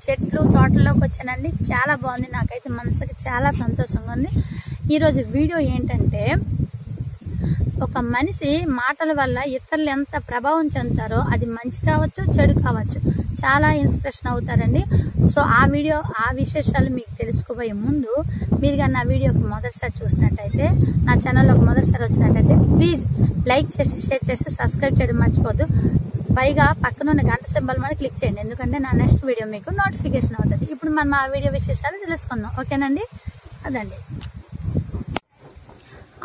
చెట్లు తోటలోకి వచ్చానండి. చాలా బాగుంది, నాకైతే మనసుకి చాలా సంతోషంగా ఉంది. ఈరోజు వీడియో ఏంటంటే, ఒక మనిషి మాటల వల్ల ఇతరులు ఎంత ప్రభావం చెందుతారో, అది మంచి కావచ్చు చెడు కావచ్చు, చాలా ఇన్స్పిరేషన్ అవుతారండి. సో ఆ విశేషాలు మీకు తెలుసుకోబోయే ముందు, మీరు కానీ నా వీడియోకి మొదటిసారి చూసినట్టయితే, నా ఛానల్లోకి మొదటిసారి వచ్చినట్టయితే ప్లీజ్ లైక్ చేసి షేర్ చేసి సబ్స్క్రైబ్ చేయడం మర్చిపోద్దు. పైగా పక్కన ఉన్న గంట సింబల్ మీద క్లిక్ చేయండి, ఎందుకంటే నా నెక్స్ట్ వీడియో మీకు నోటిఫికేషన్ అవుతుంది. ఇప్పుడు మనం ఆ వీడియో విశేషాలు తెలుసుకుందాం, ఓకేనండి? అదండి.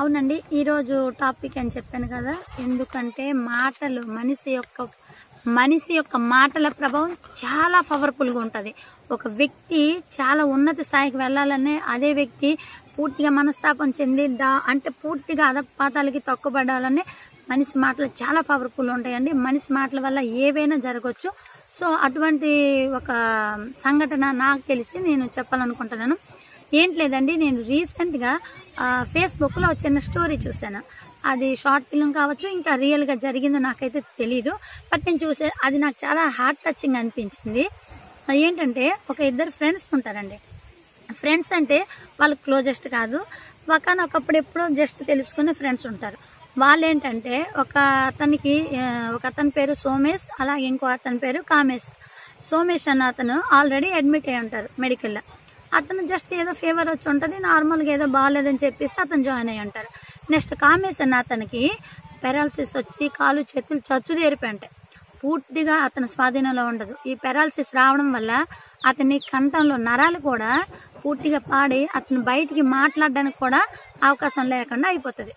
అవునండి, ఈరోజు టాపిక్ అని చెప్పాను కదా, ఎందుకంటే మాటలు మనిషి యొక్క మాటల ప్రభావం చాలా పవర్ఫుల్గా ఉంటుంది. ఒక వ్యక్తి చాలా ఉన్నత స్థాయికి వెళ్ళాలనే అదే వ్యక్తి పూర్తిగా మనస్తాపం చెంది అంటే పూర్తిగా అధపాతాలకి తక్కువబడాలనే మనిషి మాటలు చాలా పవర్ఫుల్ ఉంటాయండి. మనిషి మాటల వల్ల ఏవైనా జరగవచ్చు. సో అటువంటి ఒక సంఘటన నాకు తెలిసి నేను చెప్పాలనుకుంటున్నాను. ఏంటి లేదండి, నేను రీసెంట్గా ఫేస్బుక్లో చిన్న స్టోరీ చూశాను. అది షార్ట్ ఫిల్మ్ కావచ్చు, ఇంకా రియల్గా జరిగిందో నాకైతే తెలీదు. బట్ నేను చూసే అది నాకు చాలా హార్ట్ టచింగ్ అనిపించింది. ఏంటంటే, ఒక ఇద్దరు ఫ్రెండ్స్ ఉంటారండి. ఫ్రెండ్స్ అంటే వాళ్ళు క్లోజెస్ట్ కాదు, ఒకనొకప్పుడు ఎప్పుడో జస్ట్ తెలుసుకునే ఫ్రెండ్స్ ఉంటారు. వాళ్ళు ఏంటంటే, ఒక అతని పేరు సోమేష్, అలాగే ఇంకో అతని పేరు కామేష్. సోమేష్ అన్న అతను ఆల్రెడీ అడ్మిట్ అయ్యి ఉంటారు మెడికల్లో. అతను జస్ట్ ఏదో ఫీవర్ వచ్చి ఉంటుంది, నార్మల్గా ఏదో బాగాలేదని చెప్పేసి అతను జాయిన్ అయ్యి ఉంటారు. నెక్స్ట్ కామేష్ అన్న అతనికి పెరాలసిస్ వచ్చి కాలు చేతులు చచ్చుదేరిపోయి ఉంటాయి. పూర్తిగా అతని స్వాధీనంలో ఉండదు. ఈ పెరాలసిస్ రావడం వల్ల అతని కంఠంలో నరాలు కూడా పూర్తిగా పాడి అతను బయటికి మాట్లాడడానికి కూడా అవకాశం లేకుండా అయిపోతుంది.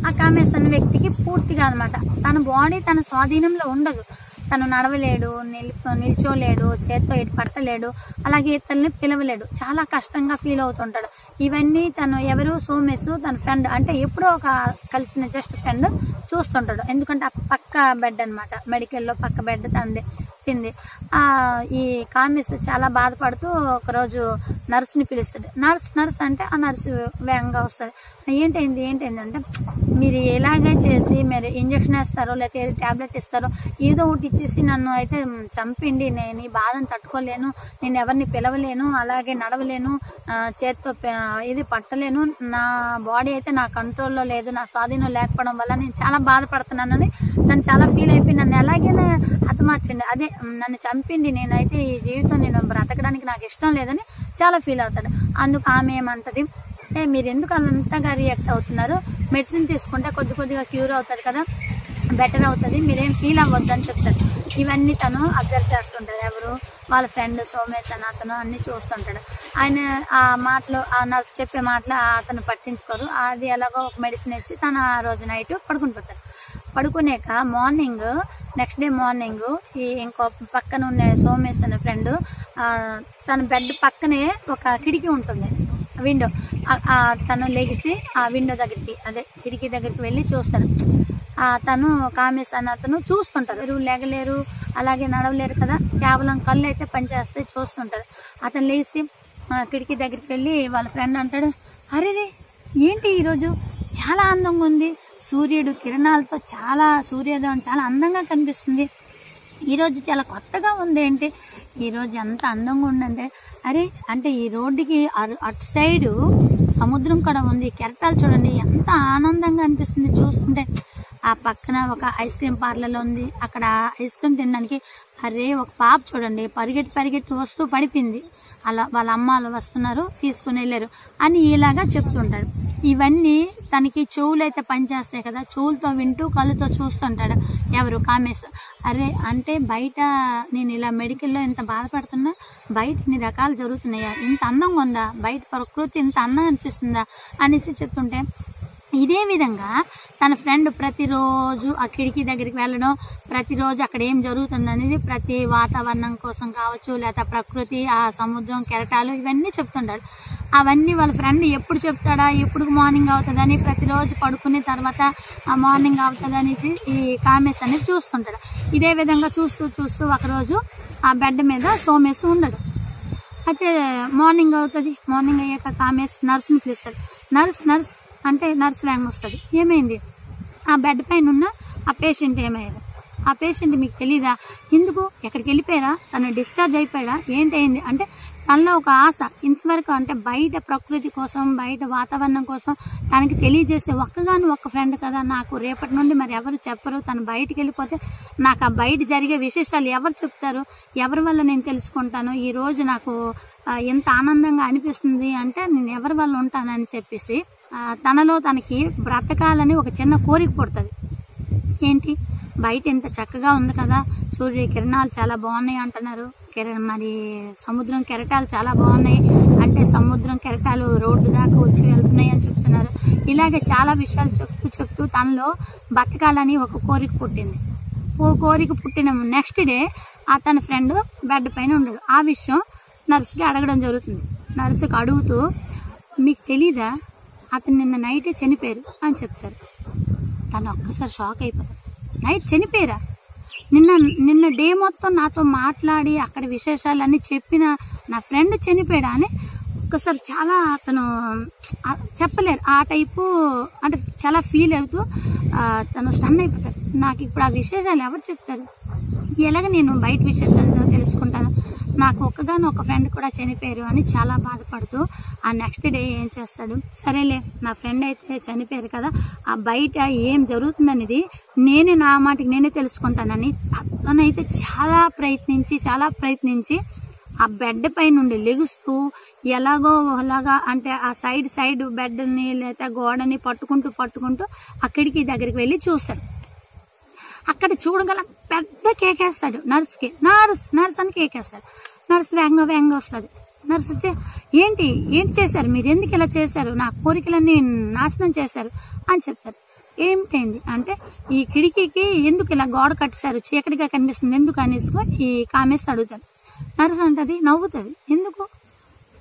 ఆ కామేష్ అన్న వ్యక్తికి పూర్తిగా అనమాట తన బాడీ తన స్వాధీనంలో ఉండదు. తను నడవలేడు, నిల్చోలేడు, చేత్తో ఎటు పట్టలేడు, అలాగే ఇతరుల్ని పిలవలేడు. చాలా కష్టంగా ఫీల్ అవుతుంటాడు. ఇవన్నీ తను సోమేష్ తన ఫ్రెండ్, అంటే ఎప్పుడో ఒక కలిసిన జస్ట్ ఫ్రెండ్ చూస్తుంటాడు. ఎందుకంటే ఆ పక్క బెడ్ అనమాట, మెడికల్లో పక్క బెడ్ తింది. ఈ కామేష్ చాలా బాధపడుతూ ఒకరోజు నర్సుని పిలుస్తాడు. నర్స్ అంటే ఆ నర్సు వేగంగా వస్తుంది. ఏంటైంది అంటే, మీరు ఎలాగే చేసి మీరు ఇంజక్షన్ వేస్తారో లేకపోతే ఏదో ట్యాబ్లెట్ ఇస్తారో ఏదో ఒకటి ఇచ్చేసి నన్ను అయితే చంపిండి, నేను ఈ బాధను తట్టుకోలేను, నేను ఎవరిని పిలవలేను, అలాగే నడవలేను, చేత్తో ఇది పట్టలేను, నా బాడీ అయితే నా కంట్రోల్లో లేదు, నా స్వాధీనం లేకపోవడం వల్ల నేను చాలా బాధపడుతున్నానని తను చాలా ఫీల్ అయిపోయి నన్ను ఎలాగైనా హతమార్చండి, అదే నన్ను చంపిండి, నేనైతే ఈ జీవితం నేను బ్రతకడానికి నాకు ఇష్టం లేదని చాలా ఫీల్ అవుతాడు. అందుకు ఆమె ఏమంటది, మీరు ఎందుకు అంతగా రియాక్ట్ అవుతున్నారు, మెడిసిన్ తీసుకుంటే కొద్దిగా క్యూర్ అవుతుంది కదా, బెటర్ అవుతుంది, మీరేం ఫీల్ అవ్వద్దు అని చెప్తారు. ఇవన్నీ తను అబ్జర్వ్ చేస్తుంటారు. వాళ్ళ ఫ్రెండ్ సోమేష్ అని అతను అన్ని చూస్తుంటాడు. ఆయన ఆ మాటలు, ఆ నర్సు చెప్పే మాటలు అతను పట్టించుకోరు. అది ఎలాగో ఒక మెడిసిన్ ఇచ్చి తను ఆ రోజు నైట్ పడుకుంటారు. పడుకునేక నెక్స్ట్ డే మార్నింగ్ ఈ ఇంకో పక్కన ఉన్న సోమేష్ అనే ఫ్రెండ్ తన బెడ్ పక్కనే ఒక కిటికీ ఉంటుంది, విండో. తను లెగిసి ఆ విండో కిటికీ దగ్గరికి వెళ్ళి చూస్తాడు. తను కామేష్ అన్న అతను చూస్తుంటారు. లేగలేరు, అలాగే నడవలేరు కదా, కేవలం కళ్ళు అయితే పనిచేస్తాయి, చూస్తుంటారు. అతను లేచి కిటికీ దగ్గరికి వెళ్ళి వాళ్ళ ఫ్రెండ్ అంటాడు, అరే ఏంటి ఈరోజు చాలా అందంగా ఉంది, సూర్యుడు కిరణాలతో సూర్యోదయం చాలా అందంగా కనిపిస్తుంది, ఈరోజు చాలా కొత్తగా ఉంది, ఏంటి ఈరోజు ఎంత అందంగా ఉందంటే, అంటే ఈ రోడ్డుకి అటు సైడు సముద్రం కూడా ఉంది, కెరటాలు చూడండి ఎంత ఆనందంగా అనిపిస్తుంది చూస్తుంటే. ఆ పక్కన ఒక ఐస్ క్రీమ్ పార్లర్ ఉంది, అక్కడ ఐస్ క్రీమ్ తినడానికి ఒక పాప చూడండి పరిగెట్టి వస్తూ పడిపోయింది, అలా వాళ్ళ అమ్మ వాళ్ళు వస్తున్నారు తీసుకుని వెళ్ళారు అని ఇలాగా చెప్తుంటాడు. ఇవన్నీ తనకి చెవులు అయితే పనిచేస్తాయి కదా, చెవులతో వింటూ కళ్ళుతో చూస్తుంటాడు కామేష్. అంటే బయట నేను ఇలా మెడికల్లో ఇంత బాధపడుతున్నా, బయట ఇన్ని రకాలు జరుగుతున్నాయా, ఇంత అందంగా ఉందా, బయట ప్రకృతి ఇంత అందంగా అనిపిస్తుందా అనేసి చెప్తుంటే, ఇదే విధంగా తన ఫ్రెండ్ ప్రతిరోజు ఆ కిటికీ దగ్గరికి వెళ్ళడం, ప్రతిరోజు అక్కడ ఏం జరుగుతుంది అనేది ప్రతి వాతావరణం కోసం కావచ్చు, లేదా ప్రకృతి, ఆ సముద్రం, కెరటాలు ఇవన్నీ చెప్తుంటాడు. అవన్నీ వాళ్ళ ఫ్రెండ్ ఎప్పుడు చెప్తాడా, ఎప్పుడు మార్నింగ్ అవుతుందని, ప్రతిరోజు పడుకునే తర్వాత ఆ మార్నింగ్ అవుతుంది అనేసి ఈ కామేష్ అనేది చూస్తుంటాడు. ఇదే విధంగా చూస్తూ ఒకరోజు ఆ బెడ్ మీద సోమేష్ ఉండడు. అయితే మార్నింగ్ అవుతుంది. మార్నింగ్ అయ్యాక కామేష్ నర్సుని పిలుస్తాడు. నర్స్ అంటే నర్స్ వేగం వస్తుంది. ఏమైంది, ఆ బెడ్ పైన ఉన్న ఆ పేషెంట్ ఏమయ్యారు, ఆ పేషెంట్ మీకు తెలీదా? ఎందుకు ఎక్కడికి వెళ్ళిపోయారా, తను డిశ్చార్జ్ అయిపోయాడా, ఏంటైంది అంటే తనలో ఒక ఆశ. ఇంతవరకు అంటే బయట ప్రకృతి కోసం, బయట వాతావరణం కోసం తనకి తెలియజేసే ఒక్కగాను ఒక్క ఫ్రెండ్ కదా నాకు. రేపటి నుండి మరి ఎవరు చెప్పరు. తను బయటికి వెళ్ళిపోతే నాకు ఆ బయట జరిగే విశేషాలు ఎవరు చెప్తారు, ఎవరి వల్ల నేను తెలుసుకుంటాను. ఈ రోజు నాకు ఎంత ఆనందంగా అనిపిస్తుంది అంటే నేను ఎవరి వల్ల ఉంటానని చెప్పేసి తనలో తనకి బ్రతకాలని ఒక చిన్న కోరిక పుడుతుంది. ఏంటి, బయట ఎంత చక్కగా ఉంది కదా, సూర్య కిరణాలు చాలా బాగున్నాయి అంటున్నారు, మరి సముద్రం కెరటాలు చాలా బాగున్నాయి అంటే సముద్రం కెరటాలు రోడ్డు దాకా వచ్చి వెళ్తున్నాయి అని చెప్తున్నారు. ఇలాగే చాలా విషయాలు చెప్తూ తనలో బతకాలని ఒక కోరిక పుట్టింది. కోరిక పుట్టిన నెక్స్ట్ డే అతని ఫ్రెండ్ బెడ్ పైన ఉండడు. ఆ విషయం నర్సుకి అడగడం జరుగుతుంది. నర్సుకి అడుగుతూ మీకు తెలీదా అతను నిన్న నైటే చనిపోయారు అని చెప్తారు. తను ఒక్కసారి షాక్ అయిపోతాడు. నైట్ చనిపోయారా? నిన్న డే మొత్తం నాతో మాట్లాడి అక్కడ విశేషాలన్నీ చెప్పిన నా ఫ్రెండ్ చనిపోయాడా అని ఒక్కసారి చాలా అతను చెప్పలేరు. ఆ టైపు అంటే చాలా ఫీల్ అవుతూ తను స్టన్ అయిపోతాడు. నాకు ఇప్పుడు ఆ విశేషాలు ఎవరు చెప్తారు, ఎలాగ నేను బయట విశేషాలు తెలుసుకుంటాను, నాకు ఒక్కగానో ఒక ఫ్రెండ్ కూడా చనిపోయారు అని చాలా బాధపడుతూ ఆ నెక్స్ట్ డే ఏం చేస్తాడు, సరేలే నా ఫ్రెండ్ అయితే చనిపోయారు కదా, ఆ బయట ఏం జరుగుతుందనేది నా మాటికి నేనే తెలుసుకుంటానని అతనైతే చాలా ప్రయత్నించి ఆ బెడ్ పై నుండి లెగుస్తూ ఎలాగో అలాగా అంటే ఆ సైడ్ బెడ్ని లేదా గోడని పట్టుకుంటూ అక్కడికి దగ్గరికి వెళ్ళి చూస్తాడు. అక్కడ చూడగల పెద్ద కేకేస్తాడు నర్స్కి, నర్స్ అని కేకేస్తాడు. నర్స్ వేగంగా వస్తుంది. నర్స్ వచ్చి ఏంటి చేశారు మీరు, ఎందుకు ఇలా చేశారు, నా కోరికలన్నీ నాశనం చేశారు అని చెప్తారు. ఏమిటైంది అంటే ఈ కిటికీకి ఎందుకు ఇలా గోడ కట్టేశారు, చీకటిగా కనిపిస్తుంది ఎందుకు అనేసి ఈ కామేసి అడుగుతాడు. నర్స్ అంటది, నవ్వుతుంది. ఎందుకు,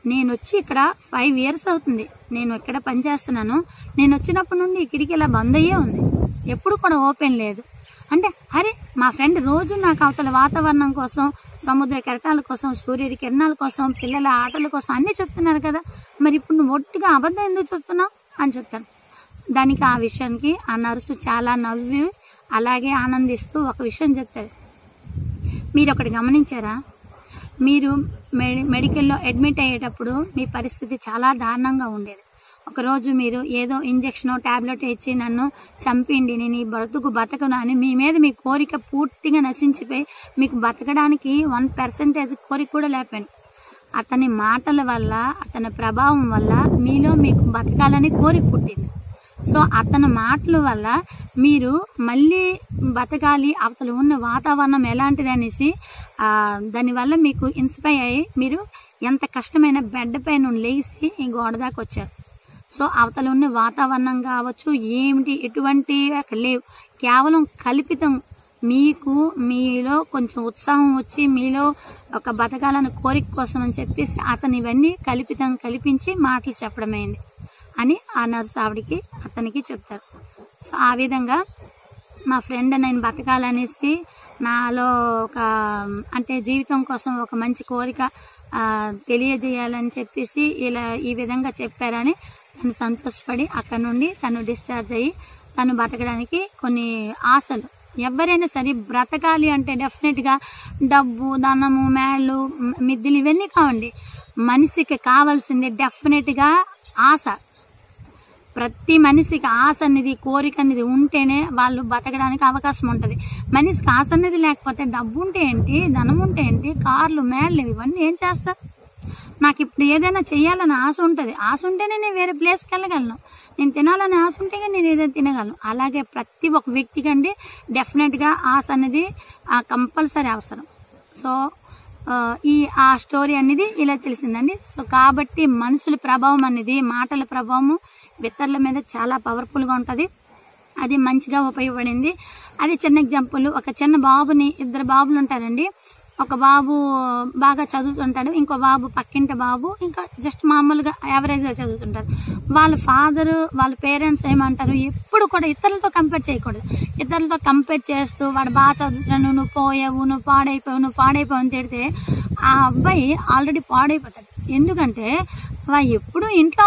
నేను వచ్చి ఇక్కడ 5 years అవుతుంది, నేను ఇక్కడ పనిచేస్తున్నాను, నేను వచ్చినప్పటి నుండి ఈ కిటికీ ఇలా బంద్ అయ్యే ఉంది, ఎప్పుడు కూడా ఓపెన్ లేదు అంటే, అరే మా ఫ్రెండ్ రోజు నాకు అవతల వాతావరణం కోసం, సముద్ర కెరటాల కోసం, సూర్యుడి కిరణాల కోసం, పిల్లల ఆటల కోసం అన్నీ చెప్తున్నారు కదా, మరి ఇప్పుడు నువ్వు ఒట్టిగా అబద్ధం ఎందుకు చెప్తున్నావు అని చెప్తాను. దానికి ఆ విషయానికి ఆ నర్సు చాలా నవ్వి అలాగే ఆనందిస్తూ ఒక విషయం చెప్తారు. మీరు ఒకటి గమనించారా, మీరు మెడికల్లో అడ్మిట్ అయ్యేటప్పుడు మీ పరిస్థితి చాలా దారుణంగా ఉండేది. ఒకరోజు మీరు ఏదో ఇంజెక్షనో టాబ్లెట్ ఇచ్చి నన్ను చంపిండి, నేను ఈ బతకను అని మీ కోరిక పూర్తిగా నశించిపోయి మీకు బతకడానికి 1% కోరిక కూడా లేపండి. అతని మాటల వల్ల, అతని ప్రభావం వల్ల మీకు బతకాలని కోరిక పుట్టింది. సో అతని మాటల వల్ల మీరు మళ్ళీ బతకాలి, అవతల ఉన్న వాతావరణం ఎలాంటిది అనేసి దానివల్ల మీకు ఇన్స్పైర్ అయ్యి మీరు ఎంత కష్టమైన బెడ్ పైన లేచి ఈ గోడ దాకా వచ్చారు. సో అవతల ఉన్న వాతావరణం కావచ్చు, ఎటువంటి అక్కడ లేవు, కేవలం కల్పితం. మీలో కొంచెం ఉత్సాహం వచ్చి మీలో ఒక బతకాలని కోరిక కోసం అని చెప్పేసి అతను ఇవన్నీ కల్పించి మాటలు చెప్పడమైంది అని ఆ నర్సు అతనికి చెప్తారు. సో ఆ విధంగా మా ఫ్రెండ్ నేను బతకాలనేసి నాలో ఒక అంటే జీవితం కోసం ఒక మంచి కోరిక తెలియజేయాలని చెప్పేసి ఈ విధంగా చెప్పారని తను సంతోషపడి అక్కడ నుండి తను డిశ్చార్జ్ అయ్యి తను బతకడానికి కొన్ని ఆశలు. ఎవరైనా సరే బ్రతకాలి అంటే డెఫినెట్గా డబ్బు, ధనము, మేళ్ళు, మిద్దెలు ఇవన్నీ కావండి. మనిషికి కావాల్సింది డెఫినెట్గా ఆశ. ప్రతి మనిషికి ఆశ అనేది, కోరిక అనేది ఉంటేనే వాళ్ళు బతకడానికి అవకాశం ఉంటుంది. మనిషికి ఆశ అనేది లేకపోతే డబ్బు ఉంటే ఏంటి, ధనం ఉంటే ఏంటి, కార్లు, మేళ్ళు ఇవన్నీ ఏం చేస్తారు? నాకు ఇప్పుడు ఏదైనా చెయ్యాలని ఆశ ఉంటుంది, ఆశ ఉంటేనే నేను వేరే ప్లేస్కి వెళ్ళగలను, నేను తినాలని ఆశ ఉంటే నేను ఏదైనా తినగలను. అలాగే ప్రతి ఒక్క వ్యక్తికి అండి డెఫినెట్గా ఆశ అనేది కంపల్సరీ అవసరం. సో ఆ స్టోరీ అనేది ఇలా తెలిసిందండి. సో కాబట్టి మనుషుల ప్రభావం అనేది, మాటల ప్రభావము ఇతరుల మీద చాలా పవర్ఫుల్గా ఉంటుంది. అది మంచిగా ఉపయోగపడింది. అది చిన్న ఎగ్జాంపుల్. ఒక చిన్న బాబుని, 2 బాబులు ఉంటారండి. ఒక బాబు బాగా చదువుతుంటాడు, ఇంకో బాబు పక్కింటి బాబు ఇంకా జస్ట్ మామూలుగా యావరేజ్గా చదువుతుంటారు. వాళ్ళ ఫాదరు, వాళ్ళ పేరెంట్స్ ఏమంటారు, ఎప్పుడు కూడా ఇతరులతో కంపేర్ చేయకూడదు. ఇతరులతో కంపేర్ చేస్తూ వాడు బాగా చదువుతున్నాను, నువ్వు పోయావు, నువ్వు పాడైపోయావు అని తిడితే ఆ అబ్బాయి ఆల్రెడీ పాడైపోతాడు. ఎందుకంటే ఎప్పుడు ఇంట్లో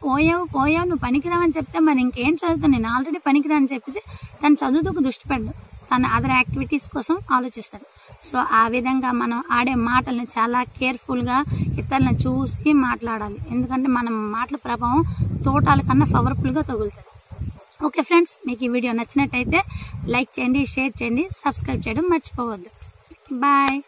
పోయావు నువ్వు పనికిరావని చెప్తే మరి ఇంకేం చదువుతాను, నేను ఆల్రెడీ పనికిరాని చెప్పేసి తను చదువుకు దృష్టి పెట్టడు. తన అదర్ యాక్టివిటీస్ కోసం ఆలోచిస్తాడు. సో ఆ విధంగా మనం ఆడే మాటలను చాలా కేర్ఫుల్గా ఇతరులను చూసి మాట్లాడాలి. ఎందుకంటే మనం మాటల ప్రభావం తోటాల కన్నా పవర్ఫుల్గా తగులుతుంది. ఓకే ఫ్రెండ్స్, మీకు ఈ వీడియో నచ్చినట్టయితే లైక్ చేయండి, షేర్ చేయండి, సబ్స్క్రైబ్ చేయడం మర్చిపోవద్దు. బాయ్.